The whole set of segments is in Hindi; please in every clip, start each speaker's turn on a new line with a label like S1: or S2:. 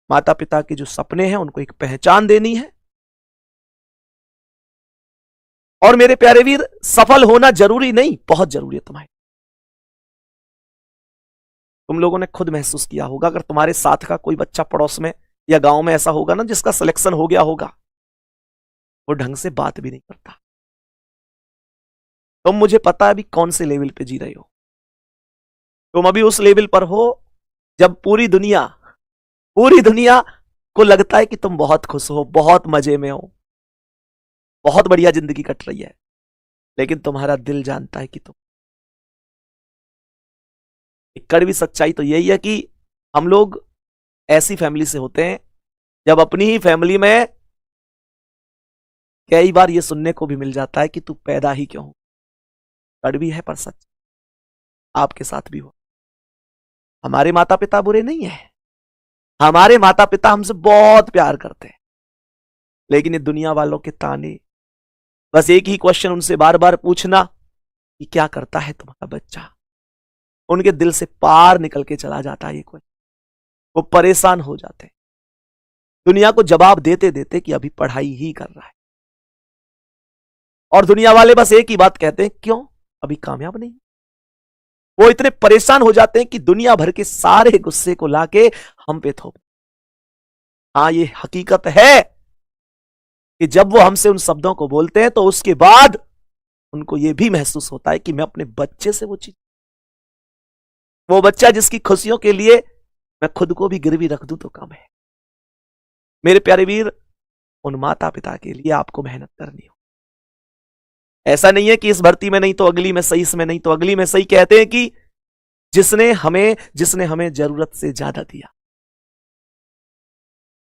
S1: माता पिता के जो सपने हैं उनको एक पहचान देनी है। और मेरे प्यारे वीर, सफल होना जरूरी नहीं, बहुत जरूरी है तुम्हारे। तुम लोगों ने खुद महसूस किया होगा, अगर तुम्हारे साथ का कोई बच्चा पड़ोस में या गांव में ऐसा होगा ना जिसका सिलेक्शन हो गया होगा, वो ढंग से बात भी नहीं करता। तुम, मुझे पता है अभी कौन से लेवल पे जी रहे हो। तुम अभी उस लेवल पर हो जब पूरी दुनिया को लगता है कि तुम बहुत खुश हो, बहुत मजे में हो, बहुत बढ़िया जिंदगी कट रही है, लेकिन तुम्हारा दिल जानता है कि तुम। एक कड़वी सच्चाई तो यही है कि हम लोग ऐसी फैमिली से होते हैं जब अपनी ही फैमिली में कई बार ये सुनने को भी मिल जाता है कि तू पैदा ही क्यों हो। कड़वी है पर सच, आपके साथ भी हो। हमारे माता पिता बुरे नहीं है, हमारे माता पिता हमसे बहुत प्यार करते हैं, लेकिन ये दुनिया वालों के ताने, बस एक ही क्वेश्चन उनसे बार बार पूछना कि क्या करता है तुम्हारा बच्चा, उनके दिल से पार निकल के चला जाता है ये क्वेश्चन। वो परेशान हो जाते हैं दुनिया को जवाब देते देते कि अभी पढ़ाई ही कर रहा है, और दुनिया वाले बस एक ही बात कहते हैं, क्यों अभी कामयाब नहीं। वो इतने परेशान हो जाते हैं कि दुनिया भर के सारे गुस्से को लाके हम पे थोप। हाँ, ये हकीकत है कि जब वो हमसे उन शब्दों को बोलते हैं तो उसके बाद उनको यह भी महसूस होता है कि मैं अपने बच्चे से वो बच्चा जिसकी खुशियों के लिए मैं खुद को भी गिरवी रख दूं तो कम है। मेरे प्यारे वीर, उन माता पिता के लिए आपको मेहनत करनी हो। ऐसा नहीं है कि इस भर्ती में नहीं तो अगली में सही, इसमें नहीं तो अगली में सही। कहते हैं कि जिसने हमें जरूरत से ज्यादा दिया,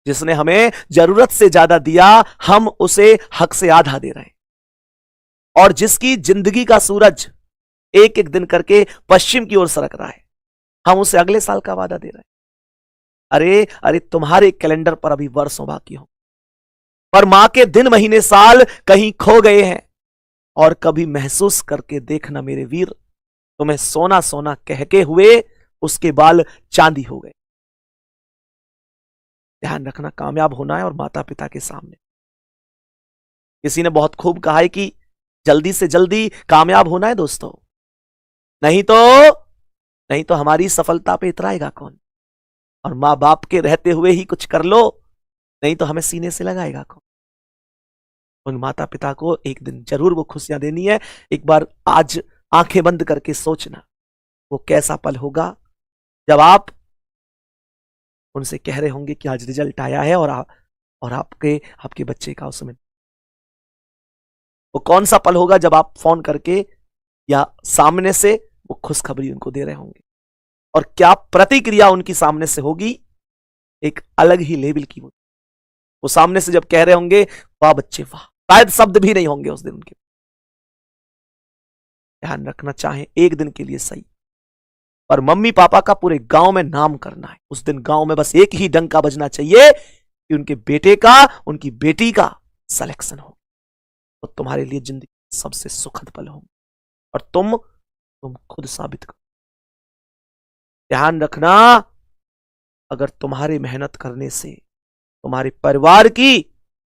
S1: जिसने हमें जरूरत से ज्यादा दिया, हम उसे हक से आधा दे रहे हैं। और जिसकी जिंदगी का सूरज एक एक दिन करके पश्चिम की ओर सरक रहा है, हम उसे अगले साल का वादा दे रहे हैं। अरे तुम्हारे कैलेंडर पर अभी वर्षों बाकी हो, पर मां के दिन महीने साल कहीं खो गए हैं। और कभी महसूस करके देखना मेरे वीर, तुम्हें सोना सोना कहके हुए उसके बाल चांदी हो गए। ध्यान रखना, कामयाब होना है और माता पिता के सामने। किसी ने बहुत खूब कहा है कि जल्दी से जल्दी कामयाब होना है दोस्तों, नहीं तो हमारी सफलता पे इतराएगा कौन। और मां बाप के रहते हुए ही कुछ कर लो, नहीं तो हमें सीने से लगाएगा कौन। उन माता पिता को एक दिन जरूर वो खुशियां देनी है। एक बार आज आंखें बंद करके सोचना, वो कैसा पल होगा जब आप उनसे कह रहे होंगे कि आज रिजल्ट आया है और आपके बच्चे का उसमें। वो कौन सा पल होगा जब आप फोन करके या सामने से वो खुशखबरी उनको दे रहे होंगे, और क्या प्रतिक्रिया उनकी सामने से होगी, एक अलग ही लेवल की। वो सामने से जब कह रहे होंगे वाह बच्चे वाह, शायद शब्द भी नहीं होंगे उस दिन उनके। ध्यान रखना, चाहे एक दिन के लिए सही, पर मम्मी पापा का पूरे गांव में नाम करना है। उस दिन गांव में बस एक ही डंका बजना चाहिए कि उनके बेटे का, उनकी बेटी का सिलेक्शन हो, तो तुम्हारे लिए जिंदगी सबसे सुखद पल होंगे, और तुम खुद साबित करो। ध्यान रखना, अगर तुम्हारी मेहनत करने से तुम्हारे परिवार की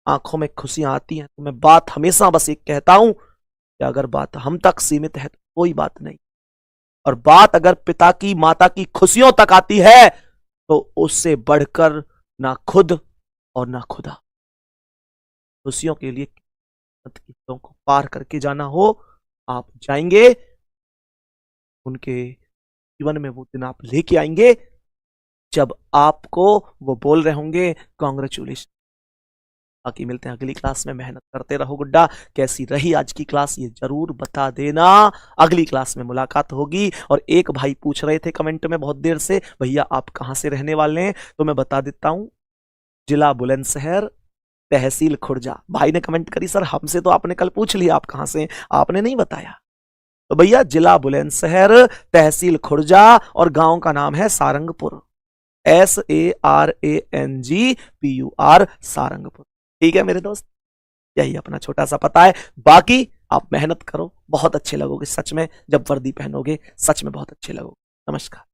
S1: आंखों में खुशियां आती हैं, तो मैं बात हमेशा बस एक कहता हूं कि अगर बात हम तक सीमित है तो कोई बात नहीं, और बात अगर पिता की माता की खुशियों तक आती है तो उससे बढ़कर ना खुद और ना खुदा। खुशियों के लिए को पार करके जाना हो, आप जाएंगे, उनके जीवन में वो दिन आप लेके आएंगे जब आपको वो बोल रहे होंगे कॉन्ग्रेचुलेशन। बाकी मिलते हैं अगली क्लास में। मेहनत करते रहो गुड्डा। कैसी रही आज की क्लास ये जरूर बता देना। अगली क्लास में मुलाकात होगी। और एक भाई पूछ रहे थे कमेंट में बहुत देर से, भैया आप कहां से रहने वाले हैं, तो मैं बता देता हूं, जिला बुलंदशहर, तहसील खुर्जा। भाई ने कमेंट करी सर हमसे तो आपने कल पूछ लिया आप कहां से, आपने नहीं बताया। तो भैया जिला बुलंदशहर, तहसील खुर्जा, और गांव का नाम है सारंगपुर, SARANGPUR, सारंगपुर। ठीक है मेरे दोस्त, यही अपना छोटा सा पता है। बाकी आप मेहनत करो, बहुत अच्छे लगोगे सच में, जब वर्दी पहनोगे सच में बहुत अच्छे लगोगे। नमस्कार।